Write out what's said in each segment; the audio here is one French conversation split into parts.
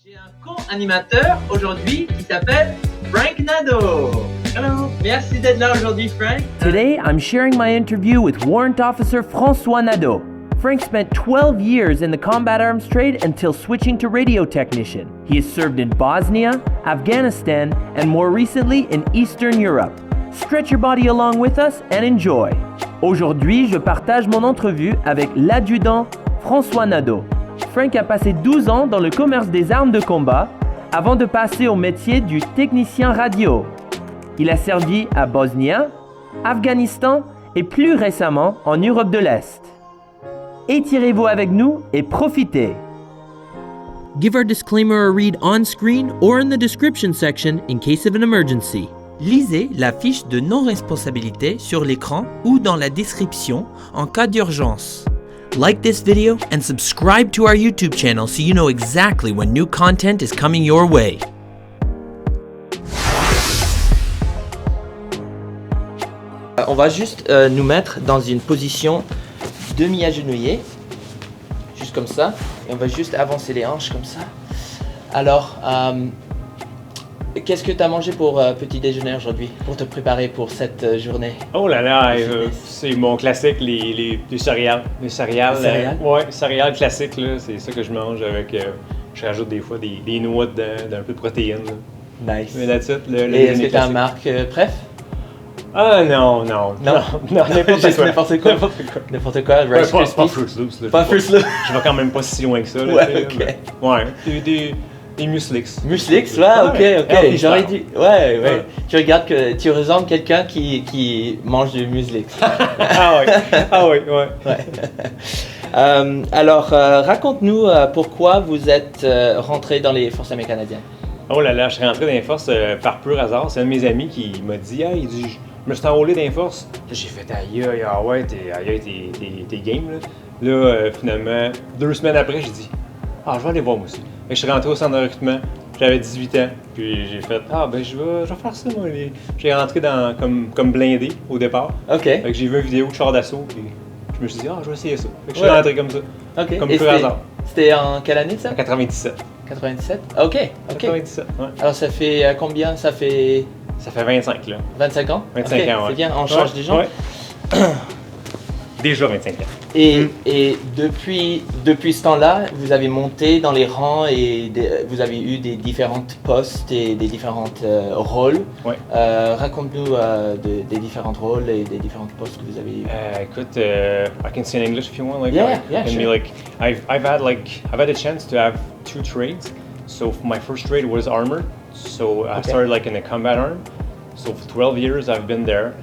J'ai un co-animateur aujourd'hui qui s'appelle François Nadeau. Hello. Merci d'être là aujourd'hui, Frank. Today, I'm sharing my interview with Warrant Officer François Nadeau. Frank spent 12 years in the combat arms trade until switching to radio technician. He has served in Bosnia, Afghanistan, and more recently in Eastern Europe. Stretch your body along with us and enjoy. Aujourd'hui, je partage mon entrevue avec l'adjudant François Nadeau. Frank a passé 12 ans dans le commerce des armes de combat avant de passer au métier du technicien radio. Il a servi à Bosnia, Afghanistan et plus récemment en Europe de l'Est. Étirez-vous avec nous et profitez. Give our disclaimer a read on screen or in the description section in case of an emergency. Lisez la fiche de non-responsabilité sur l'écran ou dans la description en cas d'urgence. Like this video and subscribe to our YouTube channel so you know exactly when new content is coming your way. On va juste nous mettre dans une position demi-agenouillée, juste comme ça, et on va juste avancer les hanches comme ça. Alors, qu'est-ce que tu as mangé pour petit déjeuner aujourd'hui, pour te préparer pour cette journée? Oh là là, c'est mon classique, les céréales. Les céréales? Ouais, céréales classiques, là, c'est ça que je mange avec, je rajoute des fois des noix dedans, d'un peu de protéines. Là. Nice. Mais that's it, et est-ce que tu as une marque préf? Ah non, n'importe quoi. N'importe quoi, Rice Krispies. Pas Fruit Loops. Là, Pas Fruit Loops. Je vais quand même pas si loin que ça. Là, ouais, ok. Ouais, des Muslix. Muslix, ouais, ok. J'aurais dit, ouais. Tu regardes que tu ressembles à quelqu'un qui mange du Muslix. Ah ouais. Alors, raconte-nous pourquoi vous êtes rentré dans les forces armées canadiennes. Oh là là, je suis rentré dans les forces par pur hasard. C'est un de mes amis qui m'a dit, il dit, je me suis enrôlé dans les forces. J'ai fait, t'es game, là. Là, finalement, 2 semaines après, j'ai dit, je vais aller voir moi aussi. Et je suis rentré au centre de recrutement, j'avais 18 ans, puis j'ai fait, je vais faire ça, moi. J'ai rentré comme blindé au départ. OK. Fait que j'ai vu une vidéo de char d'assaut, puis je me suis dit, je vais essayer ça. Fait que je suis rentré comme ça. OK. Comme pur hasard. C'était en quelle année, ça? En 97. 97? OK. 97, ouais. Alors, ça fait combien? Ça fait 25, là. 25 ans? 25 ans, ouais. C'est bien, on change des gens? Ouais. Déjà 25 ans. Et depuis ce temps-là, vous avez monté dans les rangs et vous avez eu des différents postes et des différents rôles. Ouais. Raconte-nous des différents rôles et des différents postes que vous avez eu. Écoute, I can say in English if you want. Yeah, sure. I've had a chance to have 2 trades. So my first trade was armor. So I started in a combat arm. So for 12 years I've been there.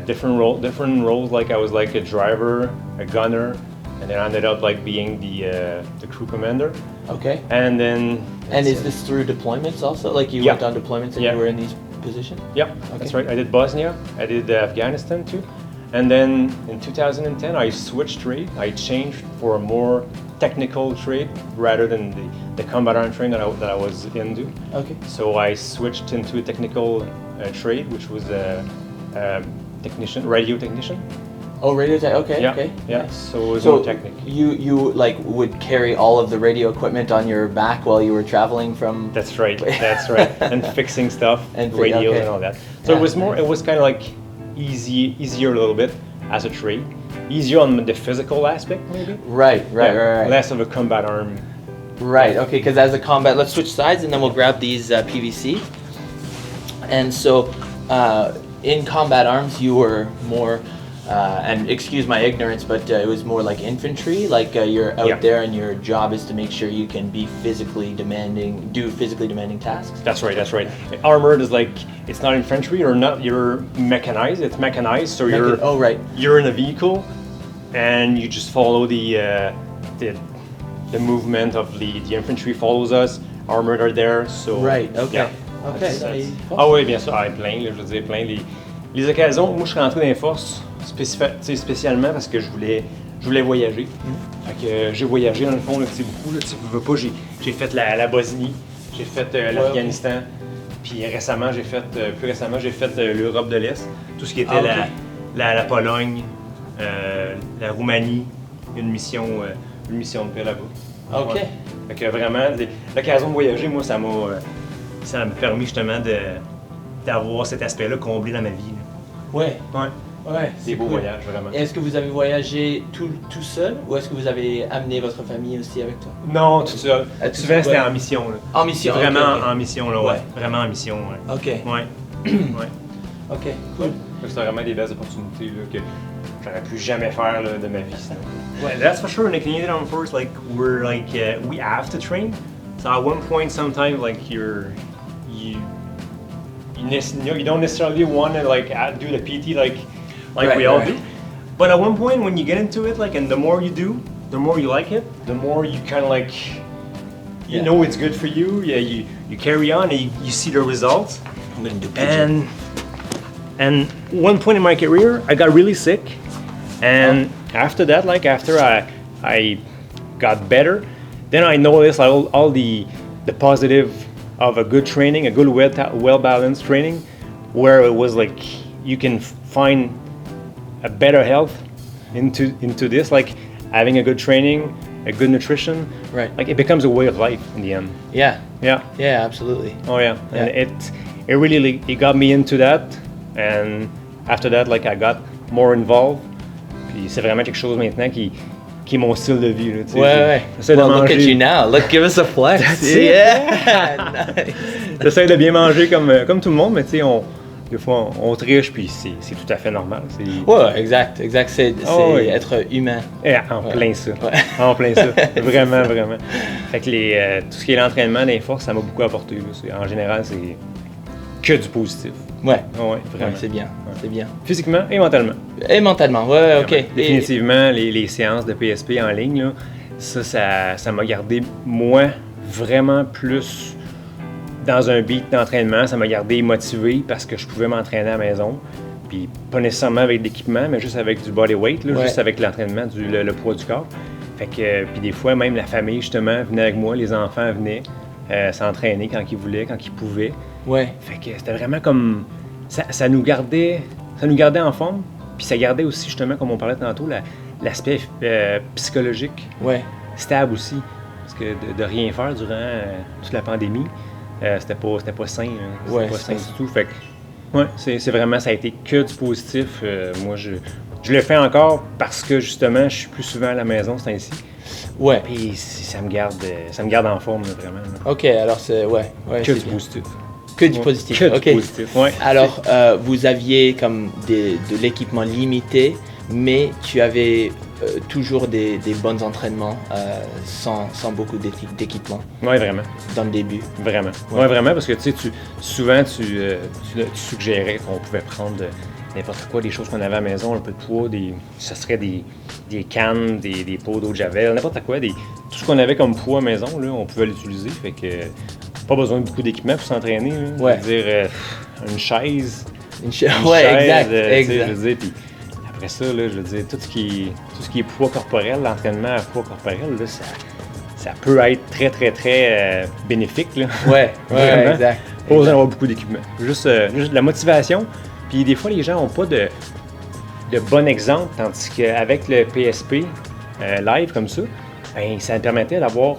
Different roles. Like I was like a driver, a gunner, and then I ended up being the crew commander. Okay. And then. And is this through deployments also? Like you went on deployments and you were in these positions? Yep, that's right. I did Bosnia. I did Afghanistan too. And then in 2010 I switched trade. I changed for a more technical trade rather than the combat arm trade that I was into. Okay. So I switched into a technical trade, which was a technician, radio technician. Oh, radio tech. Okay. Yeah. Okay. Yeah. Nice. So it was more technical. You would carry all of the radio equipment on your back while you were traveling from. That's right. And fixing stuff, and radios and all that. So it was more. It was kind of easier a little bit as a trade. Easier on the physical aspect, maybe. Right. Less of a combat arm. Right. Okay. Because as a combat, let's switch sides and then we'll grab these PVC. And so. In combat arms, you were more, and excuse my ignorance, but it was more like infantry. Like you're out there, and your job is to make sure you can be do physically demanding tasks. That's right. Armored is it's not infantry. You're mechanized. It's mechanized. So you're in a vehicle, and you just follow the movement of the infantry follows us. Armored are there. So right. Okay. Yeah. Oui, bien sûr, plein, je veux dire, plein. Les occasions, moi je suis rentré dans les forces spécialement parce que je voulais voyager. Fait que j'ai voyagé dans le fond, beaucoup, tu veux pas, j'ai fait la Bosnie, j'ai fait l'Afghanistan, puis plus récemment j'ai fait l'Europe de l'Est, tout ce qui était la Pologne, la Roumanie, une mission de paix là-bas. OK. Ouais. Fait que vraiment, l'occasion de voyager, moi, ça m'a permis justement d'avoir cet aspect-là comblé dans ma vie. Ouais. Ouais. Ouais. Des beaux voyages, vraiment. Et est-ce que vous avez voyagé tout seul ou est-ce que vous avez amené votre famille aussi avec toi? Non, tout seul. Souvent, c'était en mission. Là. En mission, vraiment ok. en mission, là, ouais. Vraiment en mission, ouais. OK. Ouais. Ouais. OK, cool. C'était vraiment des belles opportunités là, que j'aurais pu jamais faire là, de ma vie sinon. Ouais, that's for sure. In the Canadian Armed Forces, like we have to train. So at one point, sometimes like you don't necessarily want to like do the PT like right, we all right. do. But at one point, when you get into it, like, and the more you do, the more you like it, the more you kind of like, you know it's good for you. Yeah, you carry on and you see the results. I'm gonna do PJ. And one point in my career, I got really sick, and after that, like after I got better, then I noticed like, all the positive of a good training, a good well balanced training, where it was like you can find a better health into this, like having a good training, a good nutrition, Right. Like it becomes a way of life in the end. Yeah. Yeah. Yeah, absolutely. Oh yeah. Yeah. And it really like, it got me into that, and after that like I got more involved. Puis c'est vraiment quelque chose maintenant qui est mon style de vie. Là, tu sais. Ouais. J'essaie de Well, look manger. at you now. Look, give us a flex. That's it. Yeah. Nice. J'essaie de bien manger comme tout le monde, mais tu sais, des fois on triche, puis c'est tout à fait normal. Ouais, exact. C'est oui. être humain. En plein ça. Ouais. En plein ça. Vraiment, vraiment. Fait que tout ce qui est l'entraînement des forces, ça m'a beaucoup apporté. Là. En général, c'est que du positif. Ouais. Ouais, vraiment. Ouais, c'est bien. C'est bien. Physiquement et mentalement. Et mentalement, ouais, OK. Vraiment. Définitivement, les séances de PSP en ligne, là, ça m'a gardé, moi, vraiment plus dans un beat d'entraînement. Ça m'a gardé motivé parce que je pouvais m'entraîner à la maison. Puis pas nécessairement avec de l'équipement, mais juste avec du body weight, là, Ouais. juste avec l'entraînement, le poids du corps. Fait que, puis des fois, même la famille, justement, venait avec moi, les enfants venaient s'entraîner quand ils voulaient, quand ils pouvaient. Ouais. Fait que c'était vraiment comme... Ça nous gardait en forme, puis ça gardait aussi, justement, comme on parlait tantôt, l'aspect psychologique Ouais. stable aussi. Parce que de rien faire durant toute la pandémie, c'était pas sain. C'était Ouais, pas c'est sain du tout. Fait que, ouais, c'est vraiment, ça a été que du positif. Moi, je le fais encore parce que, justement, je suis plus souvent à la maison, c'est ainsi. Ouais. Puis ça me garde en forme, là, vraiment. Là. OK, alors c'est... Ouais, Que c'est du bien. positif. Que du Ouais. positif. Que du OK. positif, ouais. Alors, vous aviez comme de l'équipement limité, mais tu avais toujours des bons entraînements sans beaucoup d'équipement Ouais, vraiment. dans le début. Vraiment. Ouais. Ouais, vraiment, parce que tu sais, souvent tu suggérais qu'on pouvait prendre n'importe quoi, des choses qu'on avait à la maison, un peu de poids, ça serait des cannes, des pots d'eau de javel, n'importe quoi, tout ce qu'on avait comme poids à la maison, là, on pouvait l'utiliser. Fait que pas besoin de beaucoup d'équipement pour s'entraîner. Là. Ouais. Je veux dire, une chaise. Ouais, chaise, exact, tu sais, exact. je veux dire, puis après ça, là, je veux dire, tout ce qui est poids corporel, l'entraînement à poids corporel, là, ça peut être très, très, très bénéfique. Là. Ouais, Vraiment. exact. Pas besoin d'avoir beaucoup d'équipement. Juste de la motivation. Puis des fois, les gens n'ont pas de bon exemple, tandis qu'avec le PSP live comme ça, ben, ça me permettait d'avoir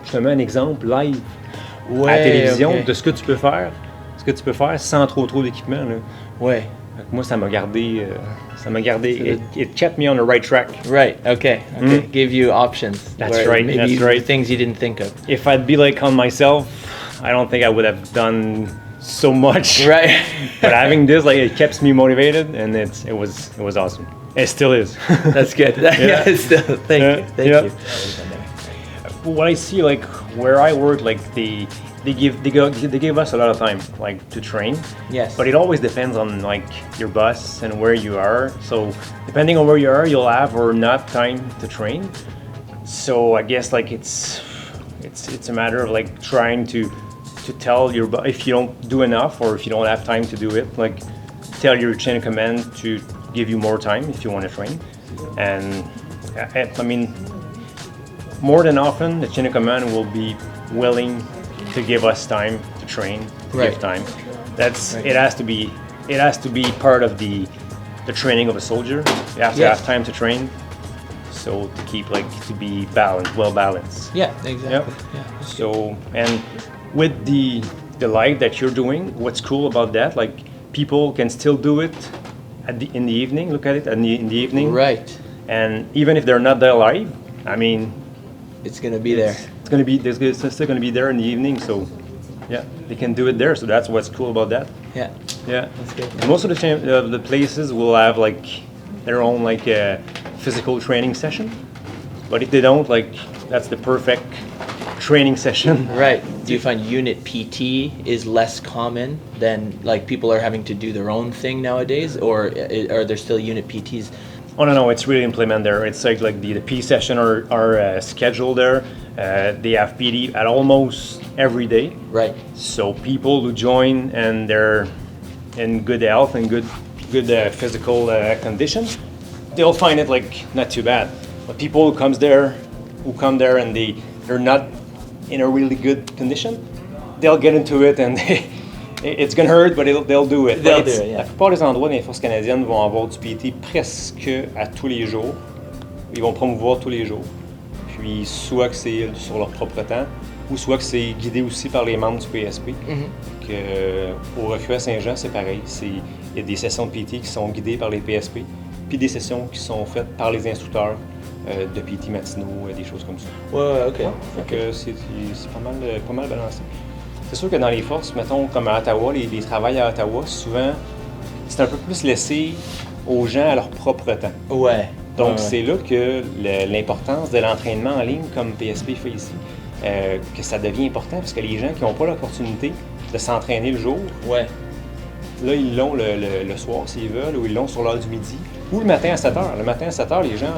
justement un exemple live à la télévision ok. de ce que tu peux faire sans trop d'équipement. Là. Ouais. Fait que moi, ça m'a gardé, it kept me on the right track. Right, okay. Gave you options. That's where right, Maybe that's right. things you didn't think of. If I'd be like on myself, I don't think I would have done so much. Right. But having this, like, it keeps me motivated, and it was awesome. It still is. That's good. Yeah. Still, thank you. Thank Yeah. you. What I see, like where I work, like they give us a lot of time, like to train. Yes. But it always depends on like your boss and where you are. So depending on where you are, you'll have or not time to train. So I guess like it's a matter of like trying to tell your boss if you don't do enough or if you don't have time to do it. Like tell your chain of command to give you more time if you want to train. And I mean, more than often, the chain of command will be willing to give us time to train, to Right. give time. That's Right. it has to be part of the training of a soldier. You have to Yes. have time to train. So to keep to be balanced, well balanced. Yeah, exactly. Yep. Yeah. So, and with the live that you're doing, what's cool about that, people can still do it in the evening, look at it in the evening. Right. And even if they're not there live, I mean, it's going to be there. It's going to be, it's still going to be there in the evening, so yeah, they can do it there, so that's what's cool about that. Yeah. Yeah. That's good. Most of the places will have their own physical training session, but if they don't, that's the perfect training session. Right. Do you find unit PT is less common than people are having to do their own thing nowadays, or are there still unit PTs? Oh no, it's really implemented there. It's the P session are scheduled there. They have PT at almost every day. Right. So people who join and they're in good health and good physical condition, they'll find it not too bad. But people who come there and they're not in a really good condition, they'll get into it and it's gonna hurt, but they'll do it. They'll do it, yeah. La plupart des endroits des forces canadiennes vont avoir du PT presque à tous les jours. Ils vont promouvoir tous les jours. Puis soit que c'est sur leur propre temps, ou soit que c'est guidé aussi par les membres du PSP. Au refuge à St.Jean, c'est pareil. Il y a des sessions de PT qui sont guidées par les PSP, puis des sessions qui sont faites par les instructeurs de PT matinaux, des choses comme ça. Ouais, ok. Fait que c'est pas mal balancé. C'est sûr que dans les forces, mettons comme à Ottawa, les travails à Ottawa, souvent, c'est un peu plus laissé aux gens à leur propre temps. Ouais. Donc c'est là que l'importance de l'entraînement en ligne, comme PSP fait ici, que ça devient important, parce que les gens qui n'ont pas l'opportunité de s'entraîner le jour, là ils l'ont le soir s'ils veulent, ou ils l'ont sur l'heure du midi, ou le matin à 7 h. Le matin à 7 h, les gens,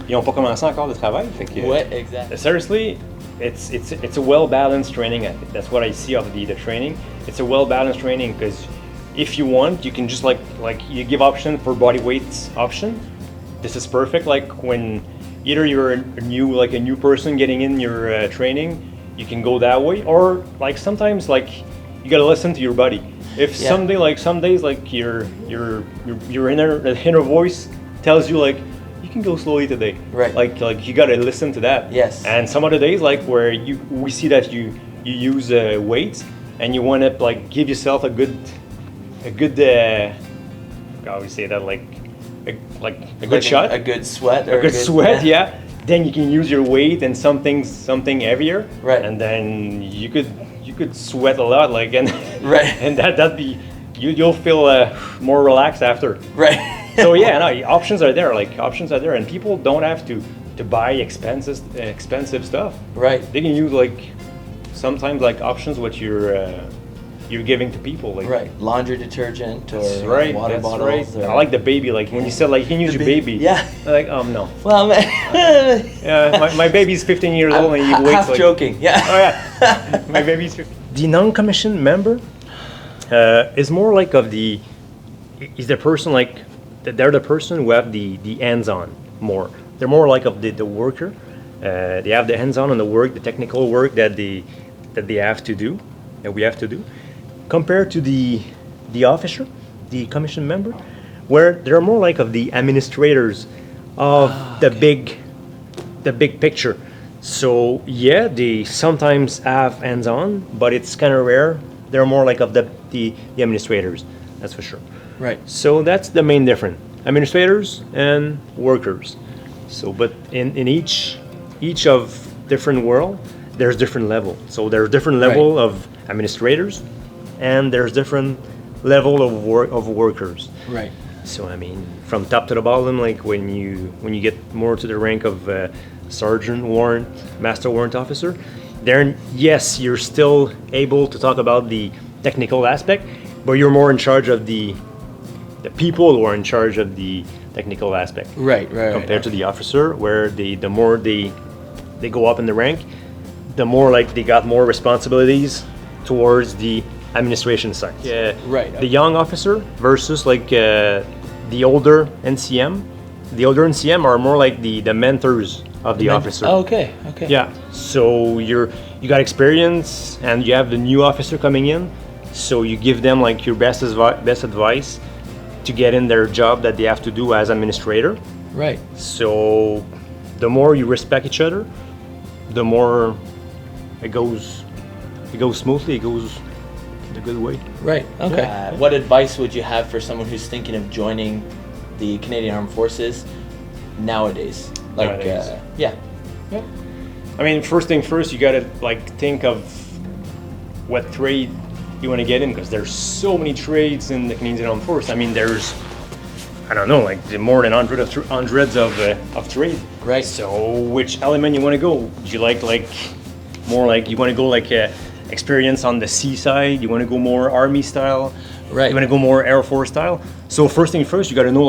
ils n'ont pas commencé encore de travail. Fait que, ouais, exactly. Seriously, it's a well-balanced training. I think that's what I see of the training. It's a well-balanced training because if you want, you can just you give option for body weight option. This is perfect. When either you're a new person getting in your training, you can go that way, or sometimes you gotta listen to your body. If some days your inner voice tells you you can go slowly today. Right. You gotta listen to that. Yes. And some other days where we see that you use weights and you want to give yourself a good how we say that a good shot, a good sweat, or a good sweat. Yeah. Then you can use your weight and something heavier. Right. And then you could sweat a lot and right. And that'd be you'll feel more relaxed after. Right. So yeah, no, options are there. Options are there, and people don't have to buy expensive stuff. Right. They can use sometimes options what you're giving to people. Right. Laundry detergent or water that's bottles. Right. Or... I like the baby. When you said you can use your baby. Yeah. No. Well, man. Yeah, my baby's 15 years old and he weighs half joking. Yeah. Oh yeah. My baby's 15. The non-commissioned member is more is the person they're the person who have the hands-on more. They're more of the worker. They have the hands-on on the work, the technical work that they have to do, that we have to do, compared to the officer, the commissioned member, where they're more of the administrators of the big picture. So yeah, they sometimes have hands-on, but it's kind of rare. They're more of the administrators, that's for sure. Right. So that's the main difference: administrators and workers. So, but in each of different world, there's different level. So there's different level of administrators, and there's different level of workers. Right. So I mean, from top to the bottom, when you get more to the rank of sergeant, warrant, master warrant officer, then yes, you're still able to talk about the technical aspect, but you're more in charge of the people who are in charge of the technical aspect. Right. Compared to the officer, where the more they go up in the rank, the more they got more responsibilities towards the administration side. Right. The young officer versus the older NCM. The older NCM are more the mentors of the officer. Oh, okay. Yeah. So you got experience, and you have the new officer coming in. So you give them your best advice to get in their job that they have to do as administrator. Right. So the more you respect each other, the more it goes smoothly, it goes the good way. Right. Okay. What advice would you have for someone who's thinking of joining the Canadian Armed Forces nowadays? Yeah. I mean, first thing first, you gotta think of what trade you want to get in, because there's so many trades in the Canadian Armed Force. I mean, there's, I don't know, more than hundreds of trade. Right. So which element you want to go? Do you like more you want to go experience on the sea side? You want to go more army style? Right. You want to go more Air Force style? So first thing first, you got to know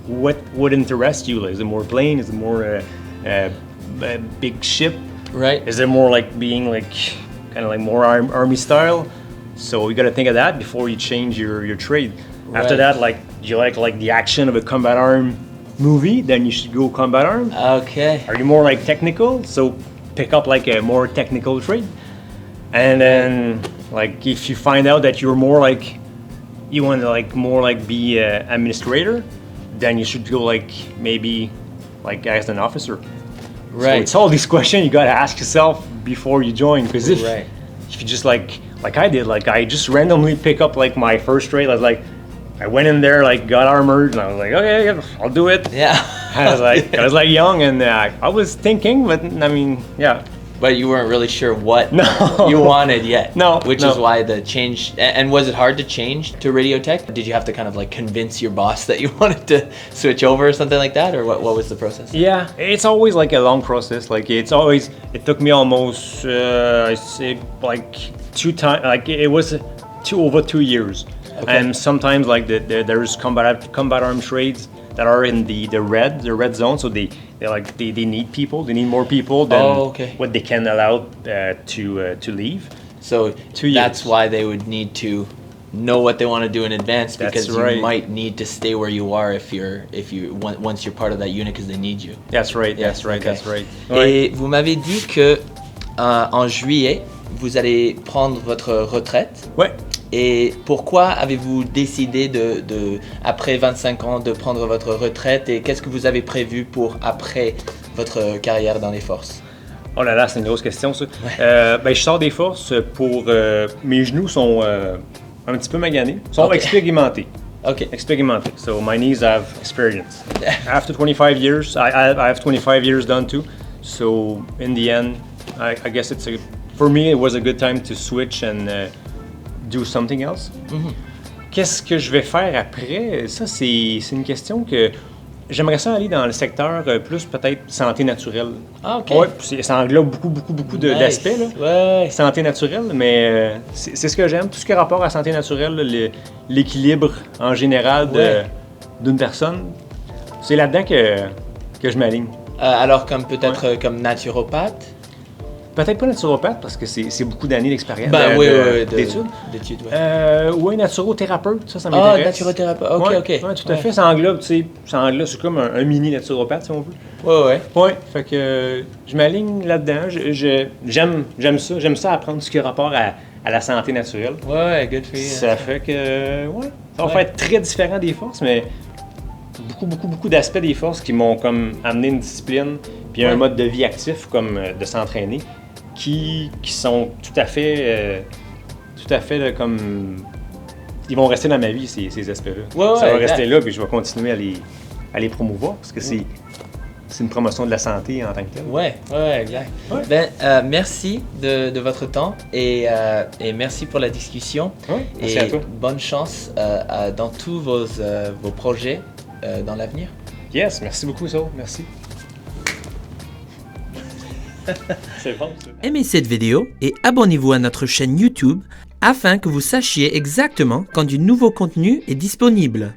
what interests you. Is it more plane? Is it more a big ship? Right. Is it more being kind of more army style? So you got to think of that before you change your trade. Right. After that, do you like the action of a combat arm movie? Then you should go combat arm. Okay. Are you more technical? So pick up a more technical trade. And then if you find out that you're more you want to more be an administrator, then you should go maybe as an officer. Right. So it's all these questions you got to ask yourself before you join, because if you just like I did, I just randomly pick up my first trade. I was I went in there, got armored, and I was okay, I'll do it. Yeah. I was young, and I was thinking, but I mean, yeah. But you weren't really sure what you wanted yet. Which is why the change. And was it hard to change to radio tech? Did you have to kind of convince your boss that you wanted to switch over or something like that? Or what was the process? Yeah, it's always a long process. It took me almost, I say 2 times, it was over 2 years. Okay. And sometimes there's combat arm trades that are in the red zone, so they need people. They need more people than what they can allow to leave. So 2 years. That's why they would need to know what they want to do in advance, because you might need to stay where you are once you're part of that unit, because they need you. That's right. Yes, That's right. Et vous m'avez dit que en juillet vous allez prendre votre retraite. Ouais. Et pourquoi avez-vous décidé après 25 ans, de prendre votre retraite, et qu'est-ce que vous avez prévu pour après votre carrière dans les forces? Oh là là, c'est une grosse question, ça. Je sors des forces pour... mes genoux sont un petit peu maganés. Ils sont expérimentés. Okay. Experimented. So my knees have experience. After 25 years, I have 25 years done too. So in the end, I guess for me, it was a good time to switch and do something else. Mm-hmm. Qu'est-ce que je vais faire après? Ça, c'est une question que j'aimerais ça aller dans le secteur plus peut-être santé naturelle. Ah, ok. Ouais, ça englobe beaucoup d'aspects. Ouais. Santé naturelle, mais c'est ce que j'aime. Tout ce qui a rapport à santé naturelle, l'équilibre en général d'une personne, c'est là-dedans que je m'aligne. Alors peut-être comme naturopathe? Peut-être pas naturopathe, parce que c'est beaucoup d'années d'expérience. D'études. Oui, naturothérapeute, ça m'intéresse. Ah, naturothérapeute, ok. Ouais, tout à fait, ça englobe, c'est comme un mini naturopathe, si on veut. Ouais, fait que je m'aligne là-dedans, j'aime ça apprendre ce qui a rapport à la santé naturelle. Ouais, good for you. Ça fait que, ça va faire très différent des forces, mais beaucoup d'aspects des forces qui m'ont comme amené une discipline, puis un mode de vie actif, comme de s'entraîner, qui sont tout à fait là, comme... Ils vont rester dans ma vie, ces aspects-là. Ça va rester là, puis je vais continuer à les promouvoir, parce que c'est une promotion de la santé en tant que telle. Ouais, exact. Ouais. Merci de votre temps, et merci pour la discussion. Merci à toi. Bonne chance dans tous vos projets dans l'avenir. Yes, merci beaucoup, Saul. Merci. C'est bon, ça. Aimez cette vidéo et abonnez-vous à notre chaîne YouTube afin que vous sachiez exactement quand du nouveau contenu est disponible.